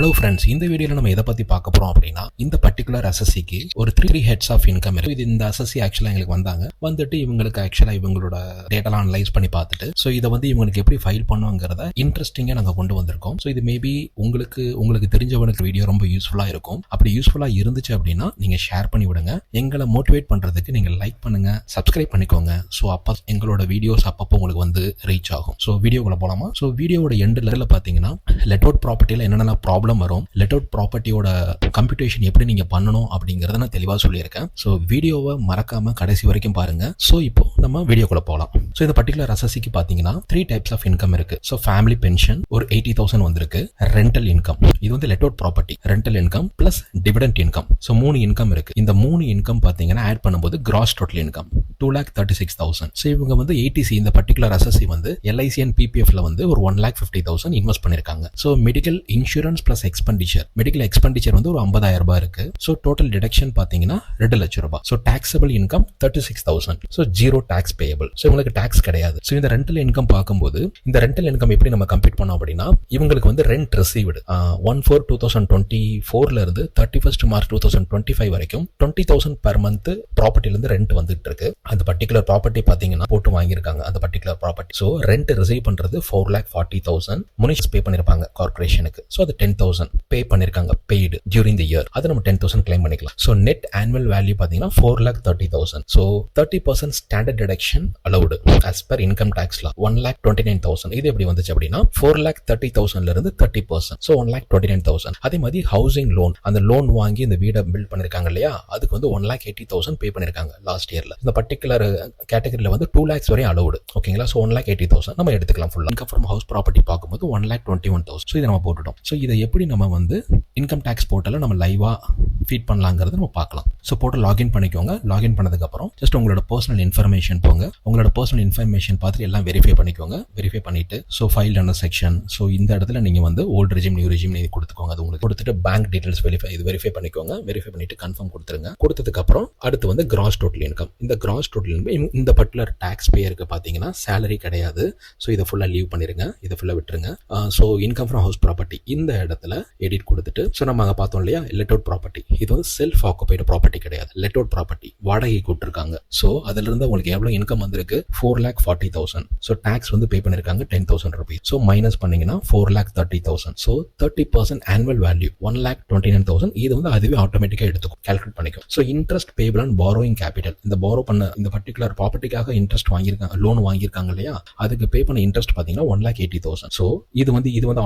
Hello friends, இந்த வீடியோல நம்ம எதை பத்தி பார்க்க போறோம் அப்படின்னா, இந்த பர்டிகுலர் அசஸிக்கு ஒரு 3 ஹெட்ஸ் ஆஃப் இன்கம் இருக்கு. இது இந்த அசஸி ஆக்சுவலா எங்களுக்கு வந்துட்டு இவங்களுக்கு ஆக்சுவலா இவங்களோட டேட்டாலாம் அனலைஸ் பண்ணி பார்த்துட்டு இதை இவங்களுக்கு எப்படி ஃபைல் பண்ணுவாங்கிறத இன்ட்ரெஸ்டிங்கா நாங்க கொண்டு வந்திருக்கோம். இது மேபி உங்களுக்கு தெரிஞ்சவனுக்கு வீடியோ ரொம்ப யூஸ்ஃபுல்லா இருக்கும். அப்படி யூஸ்ஃபுல்லா இருந்துச்சு அப்படின்னா நீங்க ஷேர் பண்ணி விடுங்க. எங்களை மோட்டிவேட் பண்றதுக்கு நீங்க லைக் பண்ணுங்க, சப்ஸ்கிரைப் பண்ணிக்கோங்க. அப்ப எங்களோட வீடியோஸ் அப்பப்போ உங்களுக்கு ரீச் ஆகும். வீடியோக்குள்ள போலாமா? வீடியோட எண்ட்ல பாத்தீங்கன்னா லெட் அவுட் ப்ராப்பர்ட்டியில என்னென்ன ப்ராப்ளம் வரும், லெட் அவுட் ப்ராப்பர்ட்டியோட கம்ப்யூட்டேஷன் எப்படி நீங்க பண்ணணும் அப்படிங்கறத நான் தெளிவா சொல்லியிருக்கேன். வீடியோவை மறக்காம கடைசி வரைக்கும் பாருங்க. இப்போ நம்ம வீடியோக்குள்ள போலாம். இந்த பர்டிகுலர் அசஸிக்கு பாத்தீங்கன்னா 3 டைப்ஸ் ஆஃப் இன்கம் இருக்கு. ஃபேமிலி பென்ஷன் ஒரு 80,000 வந்திருக்கு. ரெண்டல் இன்கம், இது let out property rental income plus dividend income. 3 income இருக்கு. இந்த 3 இன்கம் பாத்தீங்கன்னா ஆட் பண்ணும்போது கிராஸ் டோட்டல் இன்கம் 2,36,000. இவங்க ஏடிசி இந்த பர்டிகுலர் அசஸி LIC அண்ட் PPFல ஒரு 1,50,000 இன்வெஸ்ட் பண்ணிருக்காங்க. Medical insurance plus expenditure, medical expenditure ஒரு 50,000 ரூபாய் இருக்கு. டோட்டல் டிடக்ஷன் பாத்தீங்கன்னா 2 லட்சம் ரூபாய். Taxable income 36,000. Zero tax payable. இவங்களுக்கு டாக்ஸ் கிடையாது. இந்த ரெண்டல் இன்கம் பார்க்கும்போது இந்த ரெண்டல் இன்கம் எப்படி நம்ம கம்ப்ளீட் பண்ணோம் அப்படின்னா, இவங்களுக்கு ரெண்ட் ரிசீவ்டு 1/4/2024ல இருந்து 31 மார்ச் 2025 வரைக்கும் 20,000 பெர் மந்த் ப்ராப்பர்ட்டில இருந்து ரெண்ட் வந்துட்டு இருக்கு. அந்த பர்டிகுலர் ப்ராப்பர்ட்டி பாத்தீங்கன்னா போட்டு வாங்கியிருக்காங்க. அந்த பர்டிகுலர் ப்ராப்பர்ட்டி ரெண்ட் ரிசீவ் பண்றது 4,40,000 முனிஷ் பே பண்ணிருப்பாங்க கார்பரேஷனுக்கு. அது 10,000 பே பண்ணிருக்காங்க பெய்டு டியூரிங் தி இயர். அது நம்ம 10,000 கிளைம் பண்ணிக்கலாம். நெட் ஆனுவல் வேல்யூ பாத்தீங்கன்னா 4,30,000. 30% standard deduction allowed as per income tax law 1,29,000. இது எப்படி வந்துச்சு அப்படின்னா 4,30,000ல இருந்து 30%. 1,29,000. அதே மாதிரி ஹவுசிங் லோன், அந்த லோன் வாங்கி இந்த வீடை பில்ட் பண்ணிருக்காங்க இல்லையா, அதுக்கு 1,80,000 பே பண்ணிருக்காங்க லாஸ்ட் இயர்ல. இந்த பர்டிகுலர் கேட்டகரியில 2 lakhs வரை அலௌடு. ஓகேங்களா? 1,80,000 நம்ம எடுத்துக்கலாம் ஃபுல்லா. இன்கம் ஃப்ரம் ஹவுஸ் ப்ராப்பர்ட்டி பார்க்கும்போது 1,21,000. இதை நம்ம போட்டுட்டோம். இதை எப்படி நம்ம இன்கம் டாக்ஸ் போர்ட்டல்ல நம்ம லைவா ஃபீட் பண்ணலாங்கிறது நம்ம பார்க்கலாம். போர்ட்டல் லாகின் பண்ணிக்கோங்க. லாகின் பண்ணதுக்கு அப்புறம் ஜஸ்ட் உங்களோட பர்சனல் இன்ஃபர்மேஷன் போங்க. உங்களோட பர்சனல் இன்ஃபர்மேஷன் பார்த்து எல்லாம் வெரிஃபை பண்ணிக்கோங்க. வெரிஃபை பண்ணிட்டு ஃபைல் அண்டர் செக்ஷன். இந்த இடத்துல நீங்க ஓல்ட் ரெஜிம் நியூ ரெஜிம் நீங்க கொடுத்துக்கோங்க. அது உங்களுக்கு கொடுத்துட்டு பேங்க் டீடைல்ஸ் வெரிஃபை பண்ணிக்கோங்க. வெரிஃபை பண்ணிட்டு கன்ஃபார்ம் கொடுத்துருங்க. கொடுத்ததுக்கு அப்புறம் அடுத்து கிராஸ் டோட்டல் இன்கம். இந்த கிராஸ் டோட்டல் இன்கம் இந்த பர்டிகுலர் டாக்ஸ் பேயருக்கு பாத்தீங்கன்னா சேலரி கிடையாது. இதை ஃபுல்லா லீவ் பண்ணிருங்க. இதை ஃபுல்லா விட்டுருங்க. இன்கம் ஃப்ரம் ஹவுஸ் ப்ராப்பர்ட்டி இந்த இடத்துல எடிட் கொடுத்துட்டு நம்ம அங்க பார்த்தோம் இல்லையா லெட் அவுட் ப்ராப்பர்ட்டி, இது செல்ஃப் ஆக்குபைடு ப்ராப்பர்ட்டி கிடையாது, லெட் அவுட் ப்ராப்பர்ட்டி வாடகை கொடுத்துருக்காங்க. அதுல இருந்து உங்களுக்கு எவ்வளவு இன்கம் வந்திருக்கு 4,40,000. டாக்ஸ் பே பண்ணிருக்காங்க 10,000 rupees. மைனஸ் பண்ணீங்கன்னா 4,30,000. 30% ஆனுவல் வேல்யூ 1,29,000. இது அதுவே ஆட்டோமேட்டிக்கா எடுத்துக்கும், கால்குலேட் பண்ணிக்கும். Interest payable and borrowing capital, இந்த பாரோ பண்ண இந்த பர்டிகுலர் ப்ராப்பர்ட்டிக்காக இன்ட்ரெஸ்ட் வாங்கியிருக்காங்க, லோன் வாங்கியிருக்காங்க இல்லையா, அதுக்கு பே பண்ண இன்ட்ரெஸ்ட் பாத்தீங்கன்னா 1,80,000. இது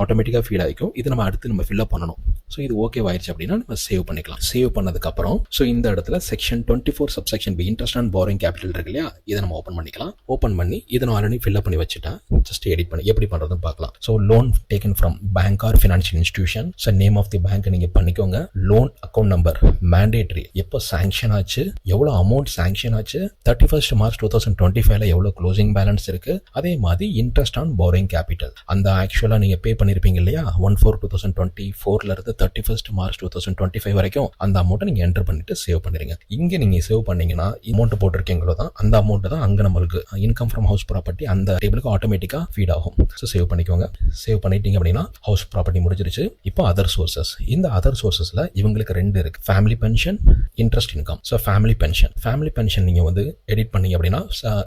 ஆட்டோமேட்டிக்கா ஃபீட் ஆகிக்கும். இது நம்ம அடுத்து நம்ம ஃபில் அப் பண்ணணும். இது ஓகே ஆயிடுச்சு அப்படின்னா நம்ம சேவ் பண்ணிக்கலாம். சேவ் பண்ணதுக்கு அப்புறம் இந்த இடத்துல section 24 subsection B interest and borrowing capital இருக்கு இல்லையா, இதை நம்ம ஓபன் பண்ணிக்கலாம். ஓபன் பண்ணி இதை நான் ஆல்ரெடி ஃபில் அப் பண்ணி வச்சுட்டேன். ஜஸ்ட் எடிட் பண்ணி எப்படி பண்றதுன்னு பார்க்கலாம். Loan taken from bank or financial institution. Name of the bank நீங்க பண்ணிக்கோங்க. லோன் அக்கௌண்ட் நம்பர் மேண்டேட்டரி, எப்போ சாங்ஷன் ஆச்சு, எவ்வளவு அமௌண்ட் சாங்ஷன் ஆச்சு, 31 மார்ச் 2025ல எவ்வளவு க்ளோசிங் பேலன்ஸ் இருக்கு, அதே மாதிரி இன்ட்ரெஸ்ட் ஆன் பாரோயிங் கேபிட்டல், அந்த ஆக்சுவலா நீங்க பே பண்ணிருப்பீங்க இல்லையா 1/4/2024ல இருந்து 31 மார்ச் 2025 வரைக்கும் அந்த அமௌண்ட் நீங்க என்டர் பண்ணிட்டு சேவ் பண்ணிருங்க. இங்க நீங்க சேவ் பண்ணீங்கன்னா அமௌண்ட் போட்டிருக்கீங்களோ தான் அந்த அமௌண்ட் தான் அங்க நம்மளுக்கு இன்கம் ஃப்ரம் ஹவுஸ் ப்ராப்பர்ட்டி அந்த டேபிளுக்கு ஆட்டோமேட்டிக்கா ஃபீட் ஆகும். சேவ் பண்ணிக்கோங்க. சேவ் பண்ணிட்டீங்க அப்படின்னா ஹவுஸ் ப்ராப்பர்ட்டி முடிஞ்சிருச்சு. இப்போ அதர் சோர்சஸ். இந்த அதர் சோர்சஸ்ல இவங்களுக்கு 2 இருக்கு, family pension, interest income. Family pension நீங்க எடிட் பண்ணீங்க அப்படின்னா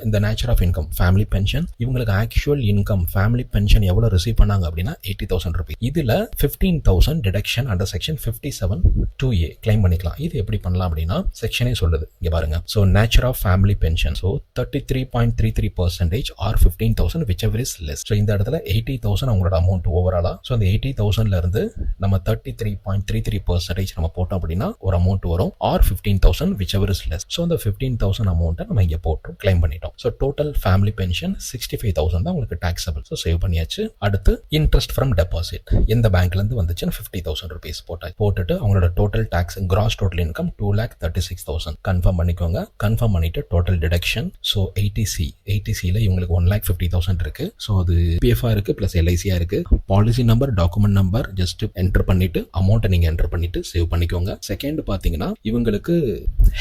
இந்த nature of income family pension, இவங்களுக்கு ஆக்சுவல் இன்கம் ஃபேமிலி பென்ஷன் எவ்வளவு ரிசீவ் பண்ணாங்க அப்படின்னா 80,000 rupees. இதுல 15,000 deduction under section 57(2)A claim பண்ணிக்கலாம். இது எப்படி பண்ணலாம் அப்படின்னா செக்ஷனே சொல்லுது, இங்க பாருங்க. Nature of family pension 33.33% or 15,000 whichever is less. இந்த இடத்துல 80,000 அவங்களோட அமௌண்ட் ஓவராலா. அந்த 80,000ல இருந்து நம்ம 33.33% நம்ம போட்டோம் அப்படின்னா ஒரு அமௌண்ட் வரும், ஆர் 15,000 whichever is less. அந்த 15,000 அமௌண்ட் நம்ம இங்க போட்டு கிளைம் பண்ணிட்டோம். டோட்டல் ஃபேமிலி பென்ஷன் 65,000 தான் உங்களுக்கு டாக்ஸபிள். சேவ் பண்ணியாச்சு. அடுத்து இன்ட்ரெஸ்ட் ஃப்ரம் டெபாசிட், எந்த பேங்க்ல இருந்து வந்துச்சுன்னு 50,000 rupees போட்டுட்டு அவங்களோட total tax gross total income 2,36,000 confirm பண்ணிக்கோங்க. கன்ஃபார்ம் பண்ணிட்டு டோட்டல் டிடக்ஷன் ATCல இவங்களுக்கு 1,50,000 இருக்கு. அது PF இருக்கு பிளஸ் LIC இருக்கு. Policy number, document number just enter பண்ணிட்டு அமௌண்ட்டை நீங்க என்டர் பண்ணிட்டு சேவ் பண்ணிக்கோங்க. செகண்ட் பாத்தீங்கன்னா இவங்களுக்கு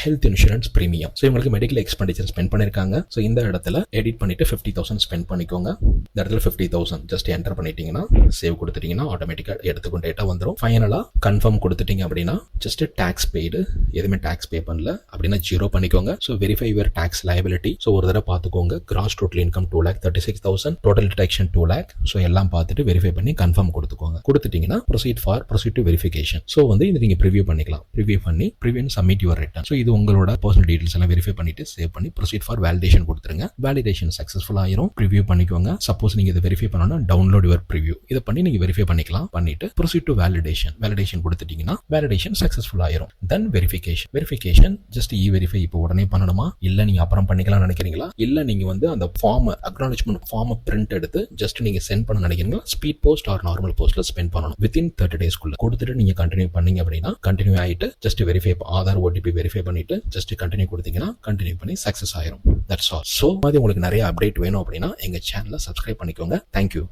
ஹெல்த் இன்சூரன்ஸ் பிரீமியம். இவங்களுக்கு மெடிக்கல் எக்ஸ்பெண்டிச்சர் ஸ்பெண்ட் பண்ணிருக்காங்க. இந்த இடத்துல எடிட் பண்ணிட்டு 50,000 ஸ்பெண்ட் பண்ணிக்கோங்க. இந்த இடத்துல 50,000 ஜஸ்ட் என்டர் பண்ணிட்டீங்கன்னா சேவ் கொடுத்துட்டீங்கன்னா ஆட்டோமேட்டிக்கா எடுத்துக்கும் டேட்டா வந்துடும். 500 ஃபைனலா கன்ஃபார்ம் கொடுத்துட்டீங்க அப்படின்னா ஜஸ்ட் டாக்ஸ் பெய்டு, எதுவுமே டாக்ஸ் பே பண்ணல அப்படின்னா 0 பண்ணிக்கோங்க. So verify your tax liability. So ஒரு தடவை பார்த்துக்கோங்க. Gross total income 2,36,000, total deduction 2 lakh. So எல்லாம் பார்த்துட்டு வெரிஃபை பண்ணி கன்ஃபார்ம் கொடுத்துக்கோங்க. கொடுத்துட்டீங்கன்னா ப்ரொசீட் டு வெரிஃபிகேஷன். ஸோ வந்து இது நீங்க ப்ரிவியூ பண்ணிக்கலாம். ப்ரிவியூ பண்ணி சப்மிட் யுவர் ரிட்டர்ன். ஸோ இது உங்களோட பர்சனல் டீடைல்ஸ் எல்லாம் வெரிஃபை பண்ணிட்டு சேவ் பண்ணி ப்ரொசீட் ஃபார் வேலிடேஷன் கொடுத்துருங்க. வேலிடேஷன் சக்சஸ்ஃபுல் ஆயிரும். ப்ரிவியூ பண்ணிக்கோங்க. சப்போஸ் நீங்க இதை வெரிஃபை பண்ணணும்னா டவுன்லோட் யுவர் ப்ரிவியூ. இதை பண்ணி நீங்க வெரிஃபை பண்ணிக்கலாம். பண்ணிட்டு ப்ரொசீட் டு வேலிடேஷன் கொடுத்துட்டீங்கன்னா வேலிடேஷன் சக்சஸ்ஃபுல் ஆயிரும். தென் வெரிஃபிகேஷன் ஜஸ்ட் வெரிஃபை இப்போ உடனே பண்ணணுமா, இல்ல நீங்க அப்புறம் பண்ணிக்கலாம் நினைக்கிறீங்களா, இல்ல நீங்க வந்து அந்த ஃபார்ம் அக்னாலஜ்மெண்ட் ஃபார்ம் பிரிண்ட் எடுத்து ஜஸ்ட் நீங்க சென்ட் பண்ண நினைக்கிறீங்களா, ஸ்பீட் போஸ்ட் ஆர் நார்மல் போஸ்ட்ல ஸ்பெண்ட் பண்ணணும். வித்தின் 30 daysக்குள்ள கொடுத்துட்டு நீங்க கண்டினியூ பண்ணீங்க அப்படின்னா கண்டினியூ ஆயிட்டு just verify Aadhaar OTP verify பண்ணிட்டு ஜஸ்ட் கண்டினியூ கொடுத்தீங்கன்னா கண்டினியூ பண்ணி சக்சஸ் ஆயிரும். That's all. சோ மாதிரி உங்களுக்கு நிறைய அப்டேட் வேணும் அப்படின்னா எங்க சேனலை சப்ஸ்கிரைப் பண்ணிக்கோங்க. தேங்க்யூ.